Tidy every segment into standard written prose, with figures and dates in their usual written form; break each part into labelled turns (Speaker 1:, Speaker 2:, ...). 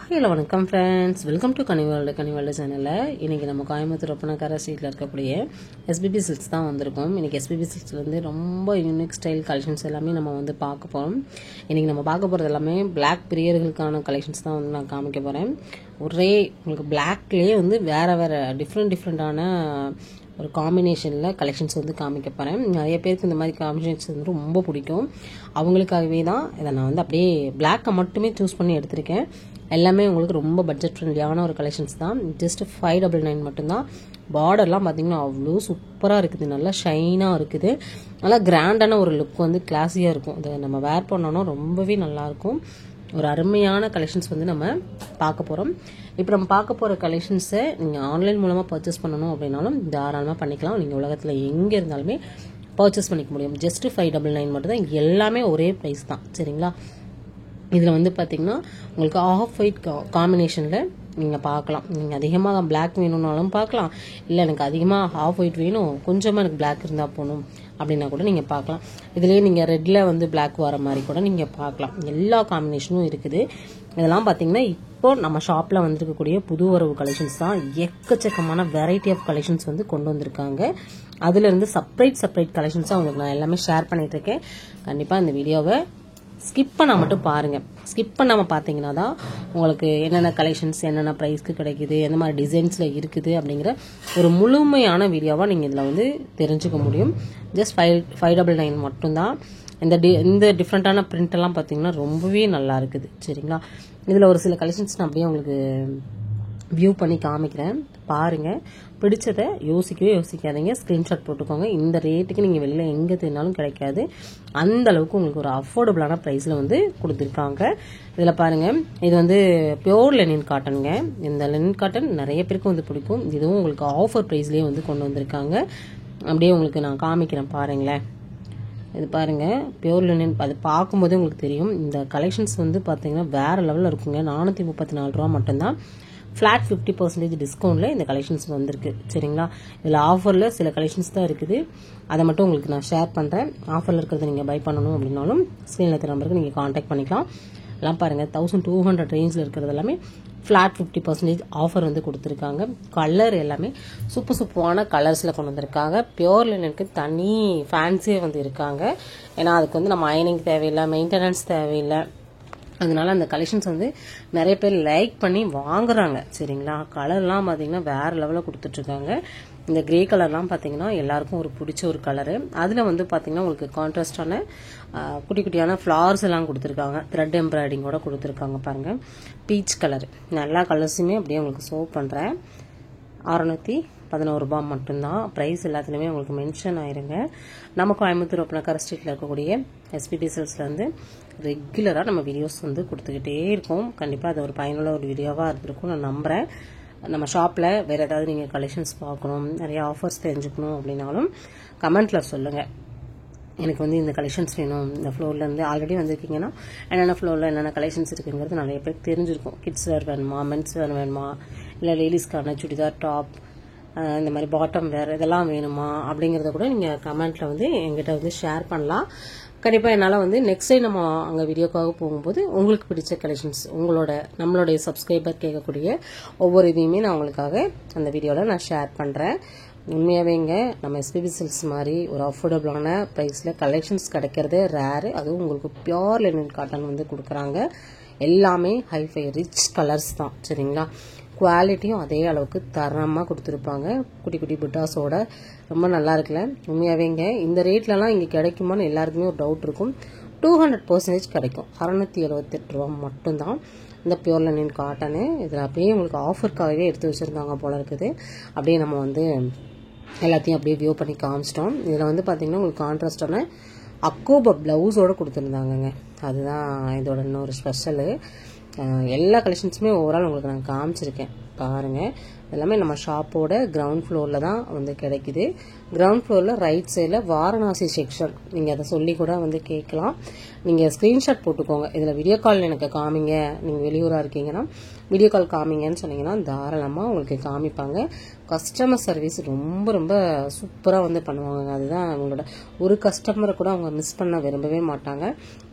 Speaker 1: Hello வணக்கம் friends, welcome to கனிவால்டு சேனலில். இன்றைக்கி நம்ம கோயம்புத்தூர் ஒப்பனக்கார ஸ்ட்ரீட்டில் இருக்கக்கூடிய எஸ்பிபி சில்க்ஸ் தான் வந்திருக்கோம். இன்றைக்கி எஸ்பிபி சில்க்ஸ்லேருந்து ரொம்ப யூனிக் ஸ்டைல் கலெக்ஷன்ஸ் எல்லாமே நம்ம வந்து பார்க்க போகிறோம். இன்றைக்கி நம்ம பார்க்க போகிறது எல்லாமே பிளாக் பிரியர்களுக்கான கலெக்ஷன்ஸ் தான் வந்து நான் காமிக்க போகிறேன். ஒரே உங்களுக்கு பிளாக்லேயே வந்து வேறு டிஃப்ரெண்ட்டான ஒரு காம்பினேஷனில் கலெக்ஷன்ஸ் வந்து காமிக்க போகிறேன். நிறைய பேருக்கு இந்த மாதிரி காம்பினேஷன்ஸ் வந்து ரொம்ப பிடிக்கும். அவங்களுக்காகவே தான் இதை நான் வந்து அப்படியே பிளாக்கை மட்டுமே சூஸ் பண்ணி எடுத்திருக்கேன். எல்லாமே உங்களுக்கு ரொம்ப பட்ஜெட் ஃப்ரெண்ட்லியான ஒரு கலெக்ஷன்ஸ் தான். ஜஸ்ட் 599 மட்டும்தான். பார்டர்லாம் பார்த்தீங்கன்னா அவ்வளோ சூப்பராக இருக்குது, நல்லா ஷைனாக இருக்குது, நல்லா கிராண்டான ஒரு லுக் வந்து கிளாஸியாக இருக்கும். இதை நம்ம வேர் பண்ணோன்னா ரொம்பவே நல்லாயிருக்கும். ஒரு அருமையான கலெக்ஷன்ஸ் வந்து நம்ம பார்க்க போகிறோம். இப்போ நம்ம பார்க்க போகிற கலெக்ஷன்ஸை நீங்கள் ஆன்லைன் மூலமாக பர்ச்சேஸ் பண்ணணும் அப்படின்னாலும் தாராளமாக பண்ணிக்கலாம். நீங்கள் உலகத்தில் எங்கே இருந்தாலுமே பர்ச்சேஸ் பண்ணிக்க முடியும். ஜஸ்ட் 599 மட்டும் தான். எல்லாமே ஒரே ப்ரைஸ் தான், சரிங்களா? இதில் வந்து பார்த்தீங்கன்னா உங்களுக்கு ஆஃப் ஒயிட் காம்பினேஷனில் நீங்கள் பார்க்கலாம். நீங்கள் அதிகமாக பிளாக் வேணும்னாலும் பார்க்கலாம், இல்லை எனக்கு அதிகமாக ஆஃப் ஒயிட் வேணும், கொஞ்சமாக எனக்கு பிளாக் இருந்தால் போகணும் அப்படின்னா கூட நீங்கள் பார்க்கலாம். இதுலேயே நீங்கள் ரெட்டில் வந்து பிளாக் வர மாதிரி கூட நீங்கள் பார்க்கலாம். எல்லா காம்பினேஷனும் இருக்குது. இதெல்லாம் பார்த்தீங்கன்னா இப்போ நம்ம ஷாப்பில் வந்திருக்கக்கூடிய புது வரவு கலெக்ஷன்ஸ் தான். எக்கச்சக்கமான வெரைட்டி ஆஃப் கலெக்ஷன்ஸ் வந்து கொண்டு வந்திருக்காங்க. அதுலேருந்து செப்பரேட் கலெக்ஷன்ஸாக உங்களுக்கு நான் எல்லாமே ஷேர் பண்ணிட்டு இருக்கேன். கண்டிப்பாக இந்த வீடியோவை ஸ்கிப் பண்ணால் மட்டும் பாருங்கள். ஸ்கிப் பண்ணாமல் பார்த்தீங்கன்னா தான் உங்களுக்கு என்னென்ன கலெக்ஷன்ஸ் என்னென்ன ப்ரைஸ்க்கு கிடைக்குது, எந்த மாதிரி டிசைன்ஸில் இருக்குது அப்படிங்கிற ஒரு முழுமையான வீடியோவாக நீங்கள் இதில் வந்து தெரிஞ்சுக்க முடியும். ஜஸ்ட் 599 மட்டும்தான். இந்த டிஃப்ரெண்ட்டான பிரிண்டெல்லாம் பார்த்தீங்கன்னா ரொம்பவே நல்லா இருக்குது, சரிங்களா? இதில் ஒரு சில கலெக்ஷன்ஸ் நான் அப்படியே உங்களுக்கு வியூ பண்ணி காமிக்கிறேன், பாருங்கள். பிடிச்சதை யோசிக்காதீங்க, ஸ்க்ரீன்ஷாட் போட்டுக்கோங்க. இந்த ரேட்டுக்கு நீங்கள் வெளியில் எங்கே தேடினாலும் கிடைக்காது. அந்த அளவுக்கு உங்களுக்கு ஒரு அஃபோர்டபுளான ப்ரைஸில் வந்து கொடுத்துருக்காங்க. இதில் பாருங்கள், இது வந்து பியோர் லெனின் காட்டனுங்க. இந்த லெனின் காட்டன் நிறைய பேருக்கு வந்து பிடிக்கும். இதுவும் உங்களுக்கு ஆஃபர் ப்ரைஸ்லேயே வந்து கொண்டு வந்திருக்காங்க. அப்படியே உங்களுக்கு நான் காமிக்கிறேன், பாருங்களேன். இது பாருங்கள், பியோர் லினன். அது பார்க்கும்போதே உங்களுக்கு தெரியும். இந்த கலெக்ஷன்ஸ் வந்து பார்த்தீங்கன்னா வேறு லெவலில் இருக்குங்க. 434 ரூபா மட்டும்தான். ஃப்ளாட் 50% டிஸ்கவுண்ட்டில் இந்த கலெக்ஷன்ஸ் வந்திருக்கு, சரிங்களா? இதில் ஆஃபரில் சில கலெக்ஷன்ஸ் தான் இருக்குது. அதை மட்டும் உங்களுக்கு நான் ஷேர் பண்ணுறேன். ஆஃபரில் இருக்கிறத நீங்கள் பை பண்ணணும் அப்படின்னாலும் ஸ்க்ரீனில் இருக்கிற நம்பருக்கு நீங்கள் காண்டாக்ட் பண்ணிக்கலாம். எல்லாம் பாருங்கள், 1200 ரேஞ்சில் இருக்கிறது எல்லாமே ஃப்ளாட் 50% ஆஃபர் வந்து கொடுத்துருக்காங்க. கலர் எல்லாமே சூப்பரான கலர்ஸில் கொண்டு வந்திருக்காங்க. பியோர் லினனுக்கு தனி ஃபேன்ஸே வந்து இருக்காங்க. ஏன்னா அதுக்கு வந்து நம்ம அயனிங் தேவையில்லை, மெயின்டெனன்ஸ் தேவையில்லை. அதனால அந்த கலெக்ஷன்ஸ் வந்து நிறைய பேர் லைக் பண்ணி வாங்குறாங்க, சரிங்களா? கலர்லாம் பார்த்தீங்கன்னா வேறு லெவலில் கொடுத்துட்ருக்காங்க. இந்த கிரே கலர்லாம் பார்த்தீங்கன்னா எல்லாருக்கும் ஒரு பிடிச்ச ஒரு கலரு. அதில் வந்து பார்த்தீங்கன்னா உங்களுக்கு கான்ட்ராஸ்டான குட்டியான ஃப்ளவர்ஸ் எல்லாம் கொடுத்துருக்காங்க. த்ரெட் எம்ப்ராய்டிங்கோட கொடுத்துருக்காங்க. பாருங்கள், பீச் கலர். எல்லா கலர்ஸுமே அப்படியே உங்களுக்கு ஷோ பண்ணுறேன். 611 ரூபா மட்டும்தான். ப்ரைஸ் எல்லாத்துலேயுமே உங்களுக்கு மென்ஷன் ஆயிருங்க. நம்ம கோயம்புத்தூர் ஒப்பனக்கார ஸ்ட்ரீட்டில் இருக்கக்கூடிய எஸ்பிபி சில்க்ஸ்லேருந்து ரெகுலராக நம்ம வீடியோஸ் வந்து கொடுத்துக்கிட்டே இருக்கோம். கண்டிப்பாக அது ஒரு பயனுள்ள ஒரு வீடியோவாக இருந்திருக்கும் நான் நம்புகிறேன். நம்ம ஷாப்பில் வேறு ஏதாவது நீங்கள் கலெக்ஷன்ஸ் பார்க்கணும், நிறைய ஆஃபர்ஸ் தெரிஞ்சுக்கணும் அப்படின்னாலும் கமெண்ட்டில் சொல்லுங்கள். எனக்கு வந்து இந்த கலெக்ஷன்ஸ் வேணும், இந்த ஃப்ளோர்லேருந்து ஆல்ரெடி வந்திருக்கீங்கன்னா என்னென்ன ஃப்ளோரில் என்னென்ன கலெக்ஷன்ஸ் இருக்குங்கிறது நிறைய பேருக்கு தெரிஞ்சிருக்கும். கிட்ஸ் வேர் வேணுமா, மென்ஸ் வேர் வேணுமா, இல்லை லேடிஸ்க்கான சுடிதார் டாப், இந்த மாதிரி பாட்டம் வேர் இதெல்லாம் வேணுமா அப்படிங்கிறத கூட நீங்கள் கமெண்ட்டில் வந்து எங்கிட்ட வந்து ஷேர் பண்ணலாம். கண்டிப்பாக என்னால் வந்து நெக்ஸ்ட் டைம் நம்ம அங்கே வீடியோக்காக போகும்போது உங்களுக்கு பிடிச்ச கலெக்ஷன்ஸ் நம்மளுடைய சப்ஸ்கிரைபர் கேட்கக்கூடிய ஒவ்வொரு இதையுமே நான் உங்களுக்காக அந்த வீடியோவில் நான் ஷேர் பண்ணுறேன். உண்மையாகவேங்க நம்ம எஸ்பிபி சில்க்ஸ் மாதிரி ஒரு அஃபோர்டபுளான ப்ரைஸில் கலெக்ஷன்ஸ் கிடைக்கிறதே ரேரு. அதுவும் உங்களுக்கு பியோர் லினன் காட்டன் வந்து கொடுக்குறாங்க. எல்லாமே ஹைஃபை ரிச் கலர்ஸ் தான், சரிங்களா? குவாலிட்டியும் அதே அளவுக்கு தரமாக கொடுத்துருப்பாங்க. குட்டி புட்டாஸோட ரொம்ப நல்லா இருக்குல்ல? உண்மையாகவேங்க இந்த ரேட்லலாம் இங்கே கிடைக்குமான்னு எல்லாருக்குமே ஒரு டவுட் இருக்கும். 200% கிடைக்கும். 678 ரூபா மட்டும்தான் இந்த பியோர் லினன் காட்டனு. இதில் அப்படியே உங்களுக்கு ஆஃபருக்காகவே எடுத்து வச்சுருந்தாங்க போல இருக்குது. அப்படியே நம்ம வந்து எல்லாத்தையும் அப்படியே வியூ பண்ணி காமிச்சிட்டோம். இதில் வந்து பார்த்தீங்கன்னா உங்களுக்கு கான்ட்ராஸ்டான அக்கோபா ப்ளவுஸோடு கொடுத்துருந்தாங்கங்க. அதுதான் இதோட இன்னொரு ஸ்பெஷலு. எல்லா கலெக்ஷன்ஸுமே ஓவரால் உங்களுக்கு நான் காமிச்சிருக்கேன், பாருங்கள். எல்லாமே நம்ம ஷாப்போட கிரவுண்ட் ஃப்ளோரில் தான் வந்து கிடைக்குது. கிரவுண்ட் ஃப்ளோரில் ரைட் சைடில் வாரணாசி செக்ஷன். நீங்கள் அதை சொல்லி கூட வந்து கேட்கலாம். நீங்கள் ஸ்க்ரீன்ஷாட் போட்டுக்கோங்க. இதில் வீடியோ கால் எனக்கு காமிங்க, நீங்கள் வெளியூராக இருக்கீங்கன்னா வீடியோ கால் காமிங்கன்னு சொன்னீங்கன்னா தாராளமாக உங்களுக்கு காமிப்பாங்க. கஸ்டமர் சர்வீஸ் ரொம்ப ரொம்ப சூப்பராக வந்து பண்ணுவாங்க. அதுதான் அவங்களோட ஒரு கஸ்டமரை கூட அவங்க மிஸ் பண்ண விரும்பவே மாட்டாங்க.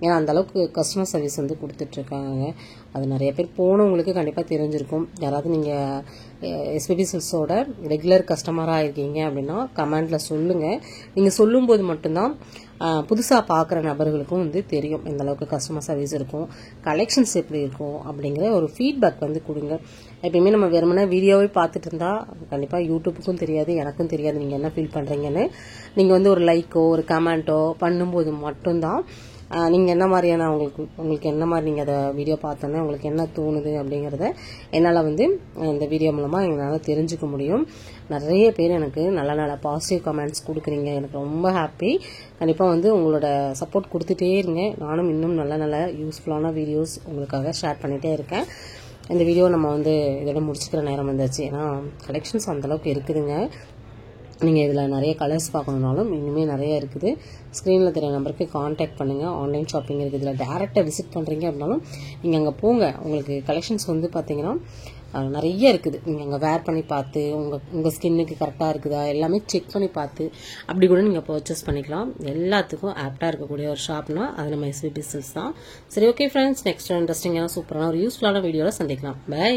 Speaker 1: ஏன்னா அந்தளவுக்கு கஸ்டமர் சர்வீஸ் வந்து கொடுத்துட்ருக்காங்க. அது நிறைய பேர் போனவங்களுக்கு கண்டிப்பாக தெரிஞ்சிருக்கும். யாராவது நீங்கள் எஸ்பிபி சில்க்ஸோட ரெகுலர் கஸ்டமராக இருக்கீங்க அப்படின்னா கமெண்டில் சொல்லுங்கள். நீங்கள் சொல்லும்போது மட்டும்தான் புதுசாக பார்க்குற நபர்களுக்கும் வந்து தெரியும் எந்த அளவுக்கு கஸ்டமர் சர்வீஸ் இருக்கும், கலெக்ஷன்ஸ் எப்படி இருக்கும் அப்படிங்கிற ஒரு ஃபீட்பேக் வந்து கொடுங்க. எப்பயுமே நம்ம வெறுமனே வீடியோவே பார்த்துட்டு இருந்தா கண்டிப்பாக யூடியூப்புக்கும் தெரியாது, எனக்கும் தெரியாது நீங்கள் என்ன ஃபீல் பண்ணுறீங்கன்னு. நீங்கள் வந்து ஒரு லைக்கோ ஒரு கமெண்ட்டோ பண்ணும்போது மட்டும்தான் நீங்கள் என்ன மாதிரியான உங்களுக்கு என்ன மாதிரி நீங்கள் அதை வீடியோ பார்த்தோன்னே உங்களுக்கு என்ன தோணுது அப்படிங்கிறத என்னால் வந்து இந்த வீடியோ மூலமாக எங்களால் தெரிஞ்சுக்க முடியும். நிறைய பேர் எனக்கு நல்ல நல்ல பாசிட்டிவ் கமெண்ட்ஸ் கொடுக்குறீங்க. எனக்கு ரொம்ப ஹாப்பி. கண்டிப்பாக வந்து உங்களோட சப்போர்ட் கொடுத்துட்டே இருங்க. நானும் இன்னும் நல்ல நல்ல யூஸ்ஃபுல்லான வீடியோஸ் உங்களுக்காக ஷேர் பண்ணிகிட்டே இருக்கேன். இந்த வீடியோ நம்ம வந்து இதோட முடிச்சுக்கிற நேரம் வந்துச்சு. ஏன்னா கலெக்ஷன்ஸ் அந்தளவுக்கு இருக்குதுங்க. நீங்கள் இதில் நிறைய கலர்ஸ் பார்க்கணுன்னாலும் இனிமேல் நிறைய இருக்குது. ஸ்க்ரீனில் தெரிய நம்பருக்கு காண்டாக்ட் பண்ணுங்கள். ஆன்லைன் ஷாப்பிங் இருக்குது. இதில் டேரெக்டாக விசிட் பண்ணுறீங்க அப்படின்னாலும் நீங்கள் அங்கே போங்க. உங்களுக்கு கலெக்ஷன்ஸ் வந்து பார்த்தீங்கன்னா நிறைய இருக்குது. நீங்கள் அங்கே வேர் பண்ணி பார்த்து உங்கள் ஸ்கின்னுக்கு கரெக்டாக இருக்குதா எல்லாமே செக் பண்ணி பார்த்து அப்படி கூட நீங்கள் பர்ச்சேஸ் பண்ணிக்கலாம். எல்லாத்துக்கும் ஆப்டாக இருக்கக்கூடிய ஒரு ஷாப்னா அது நம்ம எஸ்பிபி சில்க்ஸ் தான். சரி, ஓகே ஃப்ரெண்ட்ஸ், நெக்ஸ்ட் இன்ட்ரெஸ்டிங்கான சூப்பரான ஒரு யூஸ்ஃபுல்லான வீடியோவில் சந்திக்கலாம். பை.